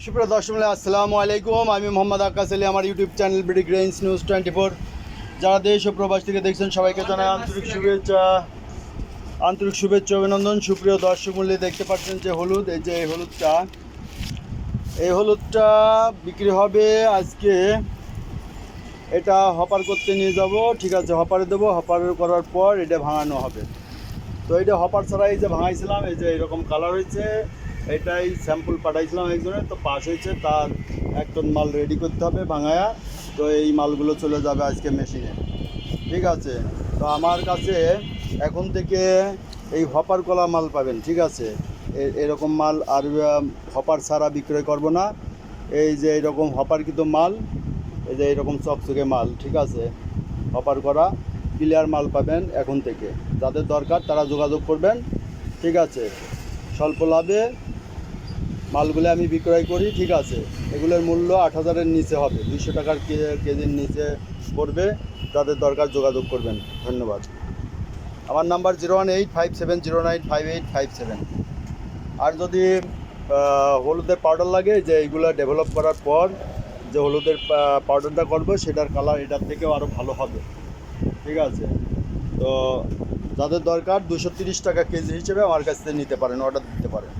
সুপ্রিয় দর্শক আসসালামু আলাইকুম। আমি মোহাম্মদ আকাশ আলী, আমার YouTube channel BD grains news 24। যারা দেশ ও প্রবাস থেকে দেখছেন সবাইকে জানাই আন্তরিক শুভেচ্ছা অভিনন্দন। সুপ্রিয় দর্শক মূল্যে দেখতে পাচ্ছেন যে হলুদ, এই যে এই হলুদটা বিক্রি হবে আজকে। এটা হপার করতে নিয়ে যাব, ঠিক আছে, হপারে দেবো। হপার করার পর এটা ভাঙানো হবে। তো এটা হপার ছাড়া এই যে ভাঙাইছিলাম, এই যে এরকম কালার হয়েছে, এটাই স্যাম্পল পাঠাইছিলাম একজনের, তো পাস হয়েছে। তার এক টন মাল রেডি করতে হবে ভাঙায়া। তো এই মালগুলো চলে যাবে আজকে মেশিনে, ঠিক আছে। তো আমার কাছে এখন থেকে এই হপার কলা মাল পাবেন, ঠিক আছে। এরকম মাল আর হপার ছাড়া বিক্রয় করব না। এই যে এরকম হপারকৃত মাল, এই যে এরকম চকচকে মাল, ঠিক আছে, হপার করা ক্লিয়ার মাল পাবেন এখন থেকে। যাদের দরকার তারা যোগাযোগ করবেন, ঠিক আছে। স্বল্প লাভে মালগুলো আমি বিক্রয় করি, ঠিক আছে। এগুলোর মূল্য 8,000-এর নিচে হবে, 200 টাকার কেজির নিচে পড়বে। যাদের দরকার যোগাযোগ করবেন। ধন্যবাদ। আমার নাম্বার 01857095857। আর যদি হলুদের পাউডার লাগে, যে এইগুলো ডেভেলপ করার পর যে হলুদের পাউডারটা করবো, সেটার কালার এটার থেকেও আরও ভালো হবে, ঠিক আছে। তো যাদের দরকার 230 টাকা কেজি হিসেবে আমার কাছ থেকে নিতে পারেন, অর্ডার দিতে পারেন।